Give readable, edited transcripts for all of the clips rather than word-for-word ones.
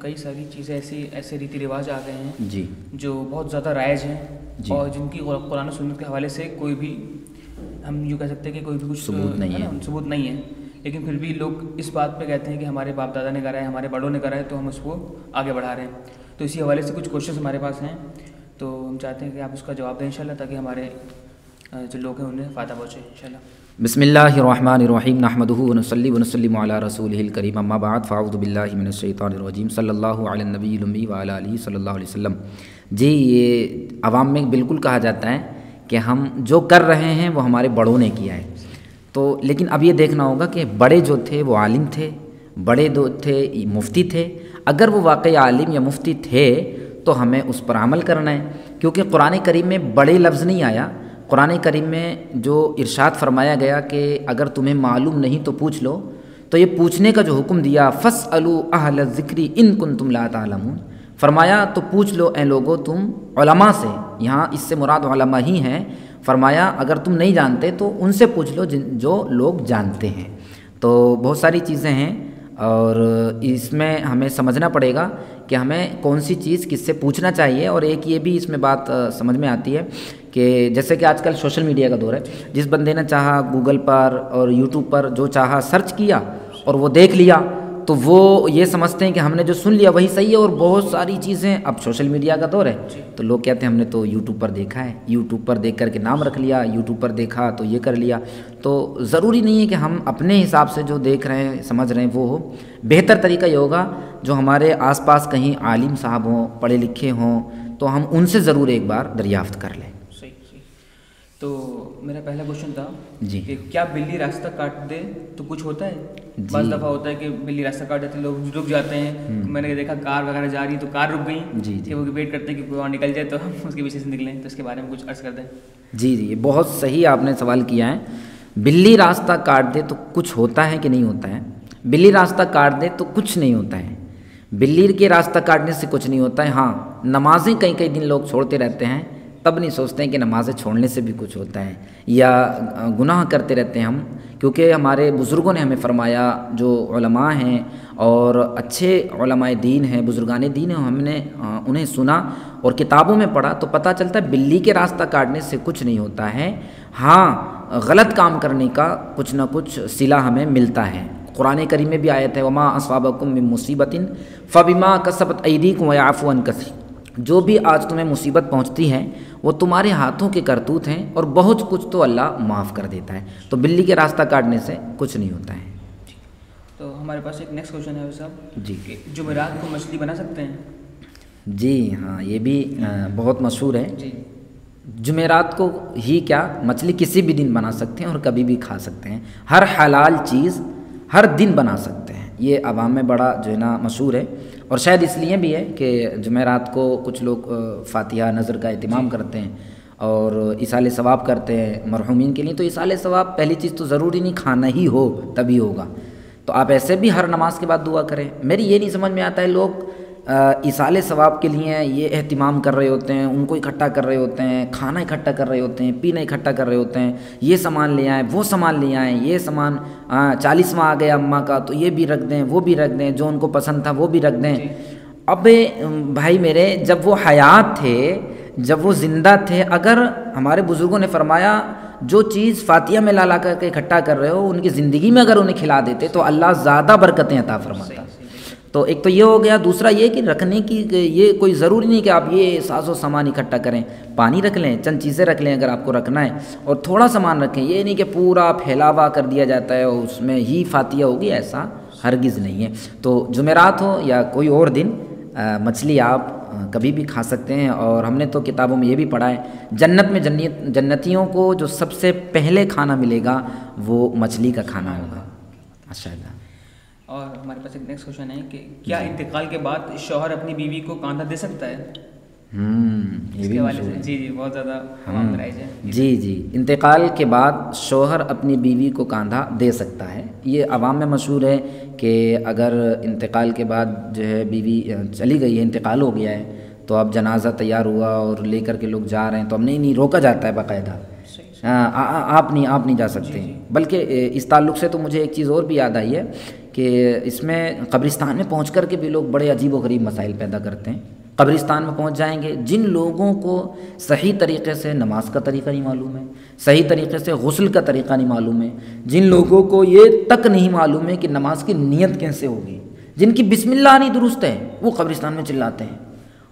کئی ساری چیزیں ایسے ریتی رواج آ گئے ہیں جی جو بہت زیادہ رائج ہیں جی، اور جن کی قرآن و سنت کے حوالے سے کوئی بھی ہم یوں کہہ سکتے ہیں کہ کوئی بھی کچھ ثبوت نہیں ہے. ثبوت نہیں ہے، لیکن پھر بھی لوگ اس بات پہ کہتے ہیں کہ ہمارے باپ دادا نے کرا ہے، ہمارے بڑوں نے کرا ہے، تو ہم اس کو آگے بڑھا رہے ہیں. تو اسی حوالے سے کچھ کوشچنس ہمارے پاس ہیں، تو ہم چاہتے ہیں کہ آپ اس کا جواب دیں انشاءاللہ، تاکہ ہمارے جو لوگ ہیں انہیں فائدہ پہنچے انشاءاللہ. بسم اللہ الرحمن الرحیم نحمدہ ونصلی ونسلم علی رسولہ الکریم اما بعد فاعوذ باللہ من الشیطان الرجیم صلی اللہ علی النبی الامی وعلی آلہ صلی اللہ علیہ وسلم. جی یہ عوام میں بالکل کہا جاتا ہے کہ ہم جو کر رہے ہیں وہ ہمارے بڑوں نے کیا ہے، تو لیکن اب یہ دیکھنا ہوگا کہ بڑے جو تھے وہ عالم تھے، بڑے جو تھے مفتی تھے. اگر وہ واقعی عالم یا مفتی تھے تو ہمیں اس پر عمل کرنا ہے، کیونکہ قرآن کریم میں بڑے لفظ نہیں آیا. قرآن کریم میں جو ارشاد فرمایا گیا کہ اگر تمہیں معلوم نہیں تو پوچھ لو، تو یہ پوچھنے کا جو حکم دیا فاسألوا اہل الذکر ان کنتم لا تعلمون، فرمایا تو پوچھ لو اے لوگو تم علماء سے. یہاں اس سے مراد علماء ہی ہیں. فرمایا اگر تم نہیں جانتے تو ان سے پوچھ لو جو لوگ جانتے ہیں. تو بہت ساری چیزیں ہیں اور اس میں ہمیں سمجھنا پڑے گا کہ ہمیں کون سی چیز کس سے پوچھنا چاہیے. اور ایک یہ بھی اس میں بات سمجھ میں آتی ہے کہ جیسے کہ آج کل سوشل میڈیا کا دور ہے، جس بندے نے چاہا گوگل پر اور یوٹیوب پر جو چاہا سرچ کیا اور وہ دیکھ لیا، تو وہ یہ سمجھتے ہیں کہ ہم نے جو سن لیا وہی صحیح ہے. اور بہت ساری چیزیں اب سوشل میڈیا کا دور ہے تو لوگ کہتے ہیں ہم نے تو یوٹیوب پر دیکھا ہے، یوٹیوب پر دیکھ کر کے نام رکھ لیا، یوٹیوب پر دیکھا تو یہ کر لیا. تو ضروری نہیں ہے کہ ہم اپنے حساب سے جو دیکھ رہے ہیں سمجھ رہے ہیں وہ ہو. بہتر طریقہ یہ ہوگا جو ہمارے آس پاس کہیں عالم صاحب ہوں، پڑھے لکھے ہوں، تو ہم ان سے ضرور ایک بار دریافت کر لیں. تو میرا پہلا کوشچن تھا جی کہ کیا بلی راستہ کاٹ دے تو کچھ ہوتا ہے؟ جی. بعض دفعہ ہوتا ہے کہ بلی راستہ کاٹ دیتے، لوگ رک جاتے ہیں. میں نے دیکھا کار وغیرہ جا رہی تو کار رک گئی. جی کہ وہ ویٹ کرتے ہیں کہ کوئی اور نکل جائے تو ہم اس کے پیچھے سے نکلیں. تو اس کے بارے میں کچھ عرض کر دیں. جی یہ بہت صحیح آپ نے سوال کیا ہے. بلی راستہ کاٹ دے تو کچھ ہوتا ہے کہ نہیں ہوتا ہے؟ بلی راستہ کاٹ دے تو کچھ نہیں ہوتا ہے. بلی کے راستہ کاٹنے سے کچھ نہیں ہوتا ہے. ہاں نمازیں کئی دن لوگ چھوڑتے رہتے ہیں، تب نہیں سوچتے ہیں کہ نمازیں چھوڑنے سے بھی کچھ ہوتا ہے، یا گناہ کرتے رہتے ہیں ہم. کیونکہ ہمارے بزرگوں نے ہمیں فرمایا، جو علماء ہیں اور اچھے علماء دین ہیں، بزرگان دین ہیں، ہم نے انہیں سنا اور کتابوں میں پڑھا تو پتہ چلتا ہے بلی کے راستہ کاٹنے سے کچھ نہیں ہوتا ہے. ہاں غلط کام کرنے کا کچھ نہ کچھ صلہ ہمیں ملتا ہے. قرآن کریم میں بھی آیت ہے وما اصابکم من مصیبت فبما کسبت ایدیکم ویعفو عن کثیر. جو بھی آج تمہیں مصیبت پہنچتی ہے وہ تمہارے ہاتھوں کے کرتوت ہیں اور بہت کچھ تو اللہ معاف کر دیتا ہے. تو بلی کے راستہ کاٹنے سے کچھ نہیں ہوتا ہے. تو ہمارے پاس ایک نیکسٹ کوشچن ہے صاحب جی کہ جمعرات کو مچھلی بنا سکتے ہیں؟ جی ہاں یہ بھی بہت مشہور ہے. جی جمعرات کو ہی کیا، مچھلی کسی بھی دن بنا سکتے ہیں اور کبھی بھی کھا سکتے ہیں. ہر حلال چیز ہر دن بنا سکتے ہیں. یہ عوام میں بڑا جو ہے نا مشہور ہے. اور شاید اس لیے بھی ہے کہ جمعرات کو کچھ لوگ فاتحہ نظر کا اہتمام کرتے ہیں اور ایصال ثواب کرتے ہیں مرحومین کے لیے. تو ایصال ثواب پہلی چیز تو ضروری نہیں کھانا ہی ہو تبھی ہوگا، تو آپ ایسے بھی ہر نماز کے بعد دعا کریں. میری یہ نہیں سمجھ میں آتا ہے لوگ ایصال ثواب کے لیے یہ اہتمام کر رہے ہوتے ہیں، ان کو اکٹھا کر رہے ہوتے ہیں، کھانا اکٹھا کر رہے ہوتے ہیں، پینا اکٹھا کر رہے ہوتے ہیں، یہ سامان لے آئیں وہ سامان لے آئیں، یہ سامان 40واں آ گیا اماں کا تو یہ بھی رکھ دیں وہ بھی رکھ دیں، جو ان کو پسند تھا وہ بھی رکھ دیں. اب بھائی میرے جب وہ حیات تھے، جب وہ زندہ تھے، اگر ہمارے بزرگوں نے فرمایا جو چیز فاتحہ میں لا کر کے اکٹھا کر رہے ہو ان کی زندگی میں اگر انہیں کھلا دیتے تو اللہ زیادہ برکتیں عطا فرماتا. تو ایک تو یہ ہو گیا. دوسرا یہ کہ رکھنے کی یہ کوئی ضروری نہیں کہ آپ یہ ساز و سامان اکٹھا کریں. پانی رکھ لیں، چند چیزیں رکھ لیں اگر آپ کو رکھنا ہے، اور تھوڑا سامان رکھیں. یہ نہیں کہ پورا پھیلاوا کر دیا جاتا ہے اور اس میں ہی فاتحہ ہوگی، ایسا ہرگز نہیں ہے. تو جمعرات ہو یا کوئی اور دن مچھلی آپ کبھی بھی کھا سکتے ہیں. اور ہم نے تو کتابوں میں یہ بھی پڑھا ہے جنت میں جنتیوں کو جو سب سے پہلے کھانا ملے گا وہ مچھلی کا کھانا ہوگا. ماشاء اللہ. اور ہمارے پاس ایک نیکسٹ کوشچن ہے کہ کیا انتقال کے بعد شوہر اپنی بیوی کو کاندھا دے سکتا ہے؟ یہ بھی جی بہت زیادہ عوام رائج ہے. جی انتقال کے بعد شوہر اپنی بیوی کو کاندھا دے سکتا ہے. یہ عوام میں مشہور ہے کہ اگر انتقال کے بعد جو ہے بیوی چلی گئی ہے، انتقال ہو گیا ہے، تو اب جنازہ تیار ہوا اور لے کر کے لوگ جا رہے ہیں تو اب نہیں روکا جاتا ہے باقاعدہ. آپ نہیں جا سکتے. بلکہ اس تعلق سے تو مجھے ایک چیز اور بھی یاد آئی ہے کہ اس میں قبرستان میں پہنچ کر کے بھی لوگ بڑے عجیب و غریب مسائل پیدا کرتے ہیں۔ قبرستان میں پہنچ جائیں گے، جن لوگوں کو صحیح طریقے سے نماز کا طریقہ نہیں معلوم ہے، صحیح طریقے سے غسل کا طریقہ نہیں معلوم ہے، جن لوگوں کو یہ تک نہیں معلوم ہے کہ نماز کی نیت کیسے ہوگی، جن کی بسم اللہ نہیں درست ہے، وہ قبرستان میں چلاتے ہیں۔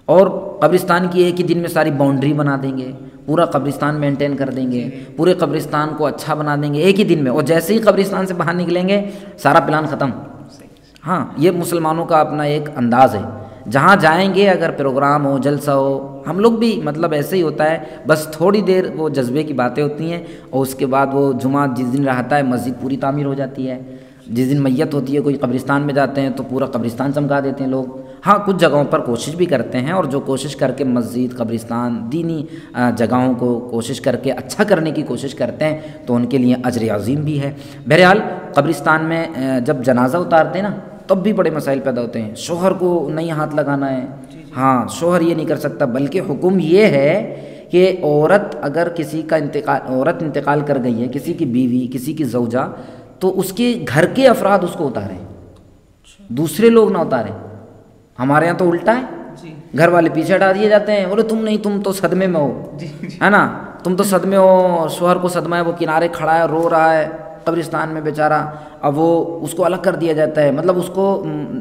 اور قبرستان کی ایک ہی دن میں ساری باؤنڈری بنا دیں گے، پورا قبرستان مینٹین کر دیں گے، پورے قبرستان کو اچھا بنا دیں گے ایک ہی دن میں، اور جیسے ہی قبرستان سے باہر نکلیں گے سارا پلان ختم۔ ہاں، یہ مسلمانوں کا اپنا ایک انداز ہے، جہاں جائیں گے اگر پروگرام ہو، جلسہ ہو، ہم لوگ بھی مطلب ایسے ہی ہوتا ہے، بس تھوڑی دیر وہ جذبے کی باتیں ہوتی ہیں، اور اس کے بعد وہ جمعہ جس دن رہتا ہے مسجد پوری تعمیر ہو جاتی ہے، جس دن میت ہوتی ہے کوئی قبرستان میں جاتے ہیں تو پورا قبرستان چمکا دیتے ہیں لوگ۔ ہاں، کچھ جگہوں پر کوشش بھی کرتے ہیں، اور جو کوشش کر کے مسجد، قبرستان، دینی جگہوں کو کوشش کر کے اچھا کرنے کی کوشش کرتے ہیں تو ان کے لیے اجر عظیم بھی ہے۔ بہرحال قبرستان میں جب جنازہ اتارتے ہیں نا تب بھی بڑے مسائل پیدا ہوتے ہیں۔ شوہر کو نہیں ہاتھ لگانا ہے، ہاں شوہر یہ نہیں کر سکتا، بلکہ حکم یہ ہے کہ عورت اگر کسی کا عورت انتقال کر گئی ہے، کسی کی بیوی، کسی کی زوجہ، تو اس کے گھر کے افراد اس کو اتاریں، دوسرے لوگ نہ اتاریں۔ ہمارے یہاں تو الٹا ہے، گھر والے پیچھے ہٹا دیے جاتے ہیں، بولے تم نہیں، تم تو صدمے میں ہو، ہے نا، تم تو صدمے ہو، شوہر کو صدمہ ہے، وہ کنارے کھڑا ہے، رو رہا ہے قبرستان میں بیچارہ، اب وہ اس کو الگ کر دیا جاتا ہے، مطلب اس کو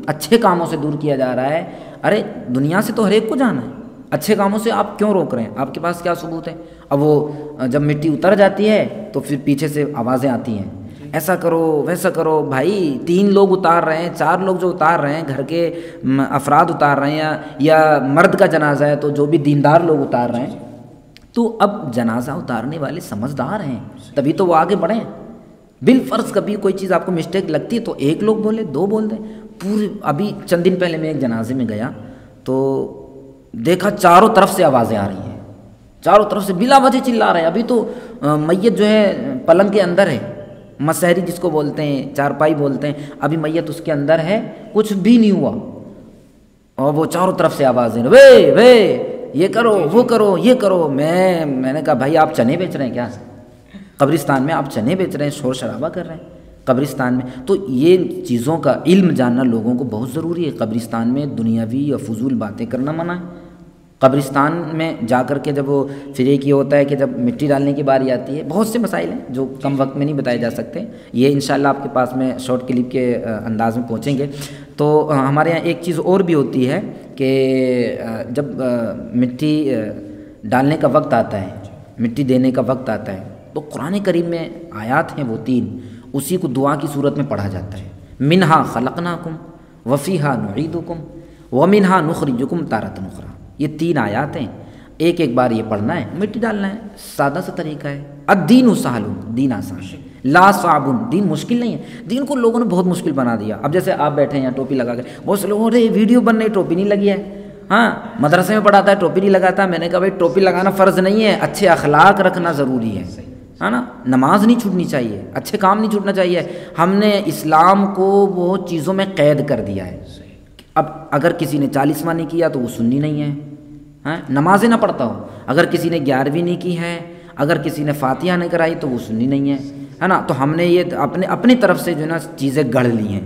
اچھے کاموں سے دور کیا جا رہا ہے۔ ارے دنیا سے تو ہر ایک کو جانا ہے، اچھے کاموں سے آپ کیوں روک رہے ہیں؟ آپ کے پاس کیا ثبوت ہے؟ اب وہ جب مٹی اتر جاتی ہے تو پھر پیچھے سے آوازیں آتی ہیں، ایسا کرو ویسا کرو۔ بھائی 3 لوگ اتار رہے ہیں، 4 لوگ جو اتار رہے ہیں، گھر کے افراد اتار رہے ہیں، یا مرد کا جنازہ ہے تو جو بھی دیندار لوگ اتار رہے ہیں، تو اب جنازہ اتارنے والے سمجھدار ہیں تبھی تو وہ آگے بڑھیں۔ بالفرض کبھی کوئی چیز آپ کو مسٹیک لگتی ہے تو 1 لوگ بولے، 2 بول دیں، پورے۔ ابھی چند دن پہلے میں ایک جنازے میں گیا تو دیکھا چاروں طرف سے آوازیں آ رہی ہیں، چاروں طرف سے بلا وجہ چلا رہے ہیں۔ ابھی تو میت جو ہے پلنگ کے اندر ہے، مسحری جس کو بولتے ہیں، چارپائی بولتے ہیں، ابھی میت اس کے اندر ہے، کچھ بھی نہیں ہوا، اور وہ چاروں طرف سے آوازیں، وے وے یہ کرو وہ کرو یہ کرو۔ میں نے کہا بھائی آپ چنے بیچ رہے ہیں کیا؟ قبرستان میں آپ چنے بیچ رہے ہیں، شور شرابہ کر رہے ہیں قبرستان میں؟ تو یہ چیزوں کا علم جاننا لوگوں کو بہت ضروری ہے۔ قبرستان میں دنیاوی یا فضول باتیں کرنا منع ہے۔ قبرستان میں جا کر کے جب وہ پھر ایک یہ ہوتا ہے کہ جب مٹی ڈالنے کی باری آتی ہے، بہت سے مسائل ہیں جو کم وقت میں نہیں بتائے جا سکتے، یہ انشاءاللہ آپ کے پاس میں شارٹ کلپ کے انداز میں پہنچیں گے۔ تو ہمارے یہاں ایک چیز اور بھی ہوتی ہے کہ جب مٹی ڈالنے کا وقت آتا ہے، مٹی دینے کا وقت آتا ہے، تو قرآن کریم میں آیات ہیں وہ 3، اسی کو دعا کی صورت میں پڑھا جاتا ہے۔ منہا خلقناکم وفیہا نعیدکم ومنہا نخرجکم تارۃ اخری، یہ 3 آیات ہیں، ایک بار یہ پڑھنا ہے، مٹی ڈالنا ہے، سادہ سا طریقہ ہے۔ الدین سہل، دین آسان ہے، لا صعب، دین مشکل نہیں ہے۔ دین کو لوگوں نے بہت مشکل بنا دیا۔ اب جیسے آپ بیٹھے ہیں یہاں ٹوپی لگا کے، بہت سے لوگوں نے ویڈیو بن رہی ٹوپی نہیں لگی ہے، ہاں مدرسے میں پڑھاتا ہے ٹوپی نہیں لگاتا۔ میں نے کہا بھائی ٹوپی لگانا فرض نہیں ہے، اچھے اخلاق رکھنا ضروری ہے نا، نماز نہیں چھوٹنی چاہیے، اچھے کام نہیں چھوٹنا چاہیے۔ ہم نے اسلام کو وہ چیزوں میں قید کر دیا ہے۔ اب اگر کسی نے 40واں نہیں کیا تو وہ سنی نہیں ہے، نمازیں نہ پڑھتا ہو۔ اگر کسی نے 11ویں نہیں کی ہے، اگر کسی نے فاتحہ نہیں کرائی تو وہ سنی نہیں ہے نا۔ تو ہم نے یہ اپنی طرف سے جو ہے نا چیزیں گڑھ لی ہیں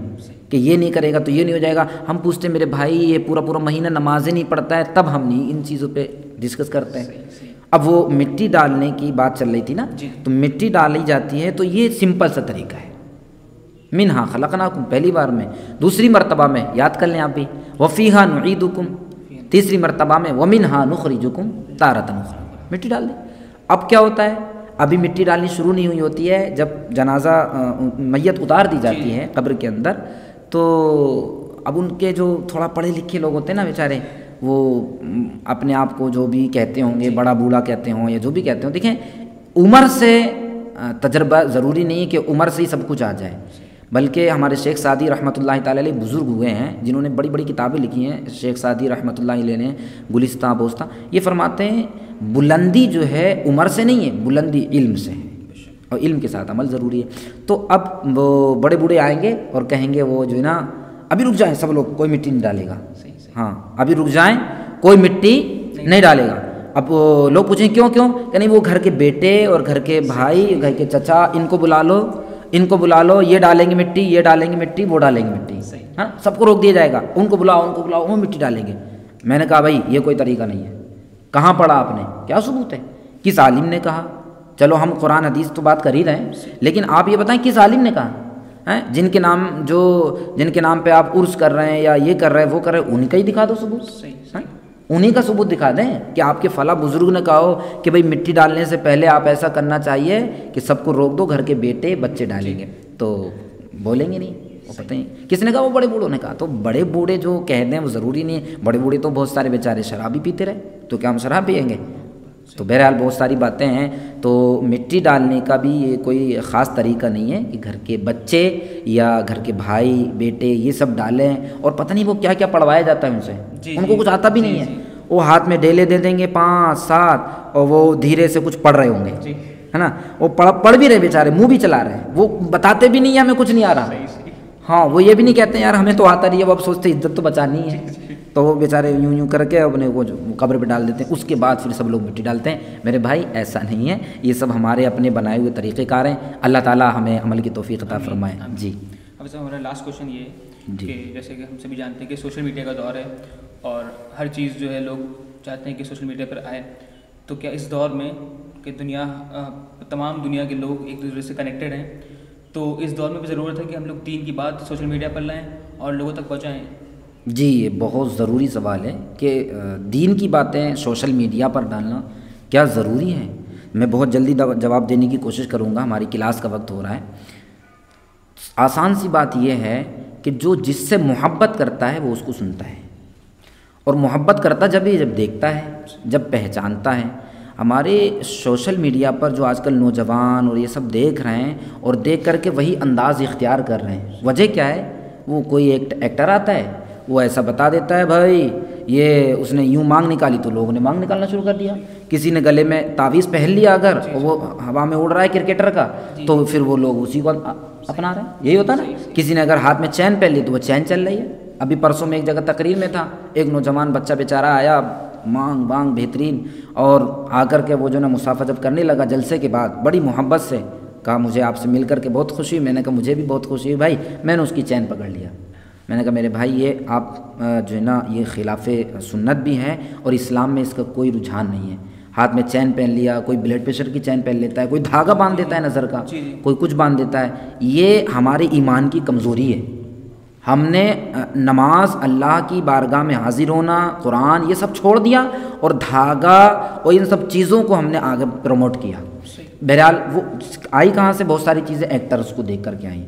کہ یہ نہیں کرے گا تو یہ نہیں ہو جائے گا۔ ہم پوچھتے ہیں میرے بھائی یہ پورا مہینہ نمازیں نہیں پڑھتا ہے، تب ہم نہیں ان چیزوں پہ ڈسکس کرتے ہیں۔ اب وہ مٹی ڈالنے کی بات چل رہی تھی نا، تو مٹی ڈالی جاتی ہے تو یہ سمپل سا طریقہ ہے۔ منہا خلقناکم پہلی بار میں، دوسری مرتبہ میں یاد کر لیں آپ بھی، وفیہا نعیدکم، تیسری مرتبہ میں ومنہا نخرجکم تارۃ اخری، مٹی ڈال دیں۔ اب کیا ہوتا ہے، ابھی مٹی ڈالنی شروع نہیں ہوئی ہوتی ہے، جب جنازہ میت اتار دی جاتی ہے قبر کے اندر، تو اب ان کے جو تھوڑا پڑھے لکھے لوگ ہوتے ہیں نا بیچارے، وہ اپنے آپ کو جو بھی کہتے ہوں گے، بڑا بوڑھا کہتے ہوں یا جو بھی کہتے ہوں، دیکھیں عمر سے تجربہ ضروری نہیں کہ عمر سے ہی سب کچھ آ جائے، بلکہ ہمارے شیخ سعدی رحمۃ اللہ تعالیٰ علیہ بزرگ ہوئے ہیں جنہوں نے بڑی بڑی کتابیں لکھی ہیں۔ شیخ سعدی رحمۃ اللہ علیہ نے گلستہ بوستہ، یہ فرماتے ہیں بلندی جو ہے عمر سے نہیں ہے، بلندی علم سے ہے، اور علم کے ساتھ عمل ضروری ہے۔ تو اب وہ بڑے بوڑھے آئیں گے اور کہیں گے وہ جو ہے نا ابھی رک جائیں سب لوگ، کوئی مٹی نہیں ڈالے گا، ہاں ابھی رک جائیں کوئی مٹی نہیں ڈالے گا۔ اب لوگ پوچھیں کیوں کہ نہیں، وہ گھر کے بیٹے اور گھر کے بھائی، گھر کے چچا، ان کو بلا لو، ان کو بلا لو، یہ ڈالیں گے مٹی، یہ ڈالیں گے مٹی، وہ ڈالیں گے مٹی، ہاں سب کو روک دیا جائے گا، ان کو بلاؤ ان کو بلاؤ، وہ مٹی ڈالیں گے۔ میں نے کہا بھائی یہ کوئی طریقہ نہیں ہے، کہاں پڑھا آپ نے، کیا ثبوت ہے، کس عالم نے کہا؟ چلو ہم قرآن حدیث تو بات کر ہی رہے ہیں، لیکن آپ یہ بتائیں کس عالم نے کہا؟ جن کے نام پہ آپ عرس کر رہے ہیں یا یہ کر رہے ہیں وہ کر رہے ہیں، انہیں کا ہی دکھا دو ثبوت، انہیں کا ثبوت دکھا دیں کہ آپ کے فلاں بزرگ نے کہا ہو کہ بھئی مٹی ڈالنے سے پہلے آپ ایسا کرنا چاہیے کہ سب کو روک دو، گھر کے بیٹے بچے ڈالیں گے، تو بولیں گے نہیں، وہ پتہ نہیں کس نے کہا، وہ بڑے بوڑھوں نے کہا۔ تو بڑے بوڑھے جو کہہ دیں وہ ضروری نہیں ہے، بڑے بوڑھے تو بہت سارے بیچارے شراب ہی پیتے رہے، تو کیا ہم شراب پئیں گے؟ تو بہرحال بہت ساری باتیں ہیں۔ تو مٹی ڈالنے کا بھی یہ کوئی خاص طریقہ نہیں ہے کہ گھر کے بچے یا گھر کے بھائی بیٹے یہ سب ڈالیں، اور پتہ نہیں وہ کیا کیا پڑھوایا جاتا ہے ان سے، ان کو کچھ آتا بھی نہیں ہے، وہ ہاتھ میں ڈیلے دے دیں گے 5 7 اور وہ دھیرے سے کچھ پڑھ رہے ہوں گے، ہے نا، وہ پڑھ بھی رہے بیچارے، منہ بھی چلا رہے ہیں، وہ بتاتے بھی نہیں ہے ہمیں کچھ نہیں آ رہا، ہاں وہ یہ بھی نہیں کہتے ہیں یار ہمیں تو آتا نہیں ہے، وہ اب سوچتے عزت تو بچانی ہے، تو وہ بیچارے یوں یوں کر کے اپنے وہ قبر پہ ڈال دیتے ہیں، اس کے بعد پھر سب لوگ مٹی ڈالتے ہیں۔ میرے بھائی ایسا نہیں ہے، یہ سب ہمارے اپنے بنائے ہوئے طریقہ کار ہیں، اللہ تعالیٰ ہمیں عمل کی توفیق عطا فرمائے۔ جی اب سر ہمارا لاسٹ کوشچن یہ ہے کہ جیسے کہ ہم سبھی جانتے ہیں کہ سوشل میڈیا کا دور ہے اور ہر چیز جو ہے لوگ چاہتے ہیں کہ سوشل میڈیا پر آئے، تو کیا اس دور میں کہ تمام دنیا کے لوگ ایک دوسرے سے کنیکٹڈ ہیں، تو اس دور میں بھی ضرورت ہے کہ ہم لوگ دین کی بات سوشل میڈیا پر لائیں اور لوگوں تک پہنچائیں؟ جی یہ بہت ضروری سوال ہے کہ دین کی باتیں سوشل میڈیا پر ڈالنا کیا ضروری ہے۔ میں بہت جلدی جواب دینے کی کوشش کروں گا، ہماری کلاس کا وقت ہو رہا ہے۔ آسان سی بات یہ ہے کہ جو جس سے محبت کرتا ہے وہ اس کو سنتا ہے، اور محبت کرتا جب دیکھتا ہے، جب پہچانتا ہے۔ ہمارے سوشل میڈیا پر جو آج کل نوجوان اور یہ سب دیکھ رہے ہیں اور دیکھ کر کے وہی انداز اختیار کر رہے ہیں، وجہ کیا ہے؟ وہ کوئی ایکٹر آتا ہے، وہ ایسا بتا دیتا ہے بھائی یہ اس نے یوں مانگ نکالی تو لوگوں نے مانگ نکالنا شروع کر دیا، کسی نے گلے میں تعویذ پہن لیا اگر وہ ہوا میں اڑ رہا ہے کرکٹر کا تو پھر وہ لوگ اسی کو اپنا رہے ہیں، یہی ہوتا نا۔ کسی نے اگر ہاتھ میں چین پہن لی تو وہ چین چل رہی ہے۔ ابھی پرسوں میں ایک جگہ تقریر میں تھا، ایک نوجوان بچہ بیچارہ آیا مانگ بانگ بہترین، اور آ کر کے وہ جو نا مصافحہ جب کرنے لگا جلسے کے بعد بڑی محبت سے کہا مجھے آپ سے مل کر کے بہت خوشی ہوئی۔ میں نے کہا مجھے بھی بہت خوشی ہوئی بھائی۔ میں نے اس کی چین پکڑ لیا، میں نے کہا میرے بھائی یہ آپ جو ہے نا یہ خلاف سنت بھی ہے اور اسلام میں اس کا کوئی رجحان نہیں ہے۔ ہاتھ میں چین پہن لیا، کوئی بلڈ پریشر کی چین پہن لیتا ہے، کوئی دھاگا باندھ دیتا ہے نظر کا، کوئی کچھ باندھ دیتا ہے، یہ ہمارے ایمان کی کمزوری ہے۔ ہم نے نماز، اللہ کی بارگاہ میں حاضر ہونا، قرآن یہ سب چھوڑ دیا اور دھاگا اور ان سب چیزوں کو ہم نے آگے پروموٹ کیا۔ بہرحال وہ آئی کہاں سے؟ بہت ساری چیزیں ایکٹرز کو دیکھ کر کے آئیں۔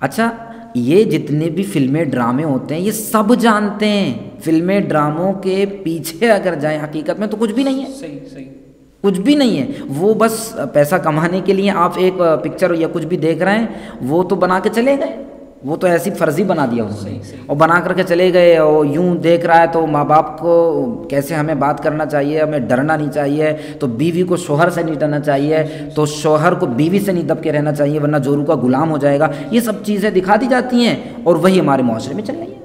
اچھا یہ جتنے بھی فلمیں ڈرامے ہوتے ہیں یہ سب جانتے ہیں، فلمیں ڈراموں کے پیچھے اگر جائیں حقیقت میں تو کچھ بھی نہیں ہے، صحیح کچھ بھی نہیں ہے۔ وہ بس پیسہ کمانے کے لیے آپ ایک پکچر یا کچھ بھی دیکھ رہے ہیں وہ تو بنا کے چلے گئے، وہ تو ایسی فرضی بنا دیا انہوں نے اور بنا کر کے چلے گئے، اور یوں دیکھ رہا ہے تو ماں باپ کو کیسے ہمیں بات کرنا چاہیے، ہمیں ڈرنا نہیں چاہیے، تو بیوی کو شوہر سے نہیں ڈرنا چاہیے، تو شوہر کو بیوی سے نہیں دب کے رہنا چاہیے ورنہ جورو کا غلام ہو جائے گا۔ یہ سب چیزیں دکھا دی جاتی ہیں اور وہی ہمارے معاشرے میں چل رہی ہیں۔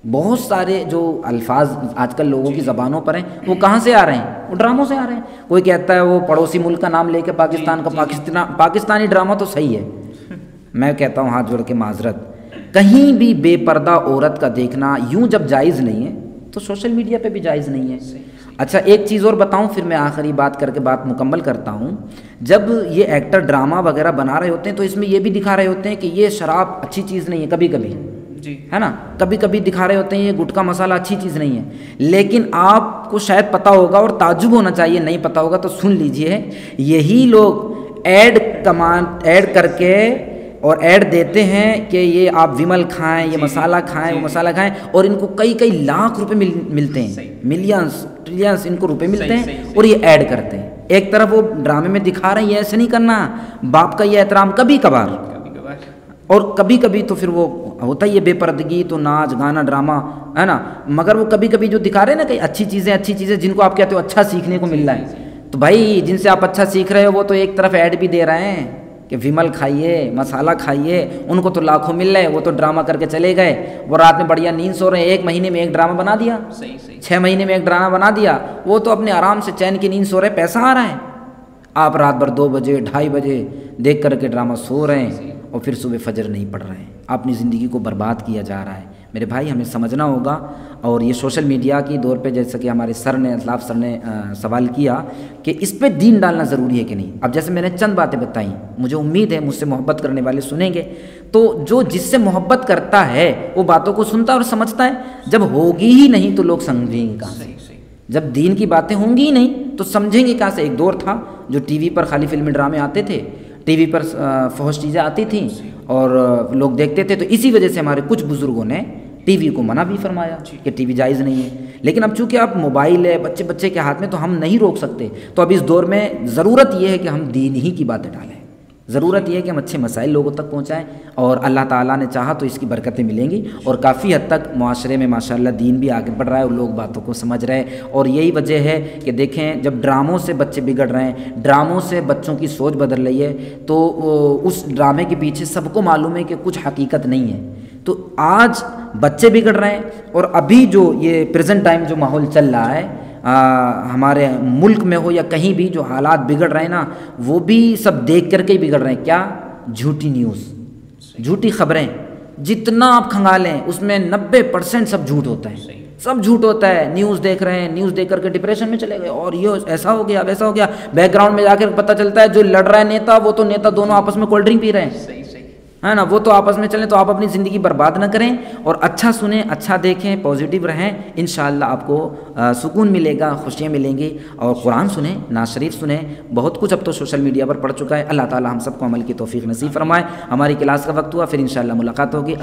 بہت سارے جو الفاظ آج کل لوگوں کی زبانوں پر ہیں وہ کہاں سے آ رہے ہیں؟ وہ ڈراموں سے آ رہے ہیں۔ کوئی کہتا ہے وہ پڑوسی ملک کا نام لے کے پاکستان کا، پاکستانی ڈرامہ تو صحیح ہے، میں کہتا ہوں ہاتھ جوڑ کے معذرت، کہیں بھی بے پردہ عورت کا دیکھنا یوں جب جائز نہیں ہے تو سوشل میڈیا پہ بھی جائز نہیں ہے۔ اچھا ایک چیز اور بتاؤں پھر میں آخری بات کر کے بات مکمل کرتا ہوں۔ جب یہ ایکٹر ڈرامہ وغیرہ بنا رہے ہوتے ہیں تو اس میں یہ بھی دکھا رہے ہوتے ہیں کہ یہ شراب اچھی چیز نہیں ہے، کبھی کبھی ہے نا، کبھی کبھی دکھا رہے ہوتے ہیں یہ گٹکا مسالہ اچھی چیز نہیں ہے، لیکن آپ کو شاید پتہ ہوگا اور تعجب ہونا چاہیے، نہیں پتہ ہوگا تو سن لیجئے، یہی لوگ ایڈ کر کے اور ایڈ دیتے ہیں کہ یہ آپ ومل کھائیں، یہ مسالہ کھائیں، وہ مسالہ کھائیں، اور ان کو کئی لاکھ روپے ملتے ہیں، ملینز ٹریلینز ان کو روپے ملتے ہیں اور یہ ایڈ کرتے ہیں۔ ایک طرف وہ ڈرامے میں دکھا رہے ہیں یہ ایسے نہیں کرنا، باپ کا یہ احترام کبھی کبھار، اور کبھی کبھی تو پھر وہ ہوتا ہی ہے بے پردگی، تو ناچ گانا ڈرامہ ہے نا، مگر وہ کبھی کبھی جو دکھا رہے ہیں نا کہ اچھی چیزیں جن کو آپ کہتے ہو اچھا سیکھنے کو مل رہا ہے، تو بھائی جن سے آپ اچھا سیکھ رہے ہو وہ تو ایک طرف ایڈ بھی دے رہے ہیں کہ ومل کھائیے، مسالہ کھائیے، ان کو تو لاکھوں مل رہے ہیں، وہ تو ڈرامہ کر کے چلے گئے، وہ رات میں بڑھیا نیند سو رہے ہیں، 1 مہینے میں ایک ڈرامہ بنا دیا، 6 مہینے میں ایک ڈرامہ بنا دیا، وہ تو اپنے آرام سے چین کی نیند سو رہے، پیسہ آ رہا ہے، آپ رات بھر 2 بجے 2:30 بجے دیکھ کر کے ڈرامہ سو رہے ہیں، اور پھر صبح فجر نہیں پڑھ رہے ہیں، اپنی زندگی کو برباد کیا جا رہا ہے۔ میرے بھائی ہمیں سمجھنا ہوگا، اور یہ سوشل میڈیا کی دور پہ جیسا کہ ہمارے اسلاف سر نے سوال کیا کہ اس پہ دین ڈالنا ضروری ہے کہ نہیں۔ اب جیسے میں نے چند باتیں بتائیں، مجھے امید ہے مجھ سے محبت کرنے والے سنیں گے، تو جو جس سے محبت کرتا ہے وہ باتوں کو سنتا اور سمجھتا ہے۔ جب ہوگی ہی نہیں تو لوگ سمجھیں گے کہاں سے؟ جب دین کی باتیں ہوں گی ہی نہیں تو سمجھیں گے کہاں سے؟ ایک دور تھا جو ٹی وی پر خالی فلمی ڈرامے آتے تھے، ٹی وی پر فحش چیزیں آتی تھیں اور لوگ دیکھتے تھے، تو اسی وجہ سے ہمارے کچھ بزرگوں نے ٹی وی کو منع بھی فرمایا کہ ٹی وی جائز نہیں ہے۔ لیکن اب چونکہ اب موبائل ہے بچے کے ہاتھ میں، تو ہم نہیں روک سکتے۔ تو اب اس دور میں ضرورت یہ ہے کہ ہم دین ہی کی باتیں ڈالیں، ضرورت یہ ہے کہ ہم اچھے مسائل لوگوں تک پہنچائیں، اور اللہ تعالیٰ نے چاہا تو اس کی برکتیں ملیں گی، اور کافی حد تک معاشرے میں ماشاءاللہ دین بھی آگے بڑھ رہا ہے اور لوگ باتوں کو سمجھ رہے ہیں۔ اور یہی وجہ ہے کہ دیکھیں جب ڈراموں سے بچے بگڑ رہے ہیں، ڈراموں سے بچوں کی سوچ بدل رہی ہے، تو اس ڈرامے کے پیچھے سب کو معلوم ہے کہ کچھ حقیقت نہیں ہے۔ تو آج بچے بگڑ رہے ہیں، اور ابھی جو یہ پریزنٹ ٹائم جو ماحول چل رہا ہے ہمارے ملک میں ہو یا کہیں بھی، جو حالات بگڑ رہے ہیں نا، وہ بھی سب دیکھ کر کے ہی بگڑ رہے ہیں۔ کیا؟ جھوٹی نیوز، جھوٹی خبریں، جتنا آپ کھنگالیں اس میں 90% سب جھوٹ ہوتا ہے، سب جھوٹ ہوتا ہے۔ نیوز دیکھ رہے ہیں، نیوز دیکھ کر کے ڈپریشن میں چلے گئے، اور یہ ایسا ہو گیا ویسا ہو گیا، بیک گراؤنڈ میں جا کر پتہ چلتا ہے جو لڑ رہا ہے نیتا، وہ تو نیتا دونوں آپس میں کولڈ ڈرنک پی رہے ہیں، ہے نا، وہ تو آپس میں چلیں۔ تو آپ اپنی زندگی برباد نہ کریں، اور اچھا سنیں، اچھا دیکھیں، پازیٹیو رہیں، انشاءاللہ آپ کو سکون ملے گا، خوشیاں ملیں گی۔ اور قرآن سنیں، نعت شریف سنیں، بہت کچھ اب تو سوشل میڈیا پر پڑ چکا ہے۔ اللہ تعالی ہم سب کو عمل کی توفیق نصیب فرمائے۔ ہماری کلاس کا وقت ہوا، پھر انشاءاللہ ملاقات ہوگی۔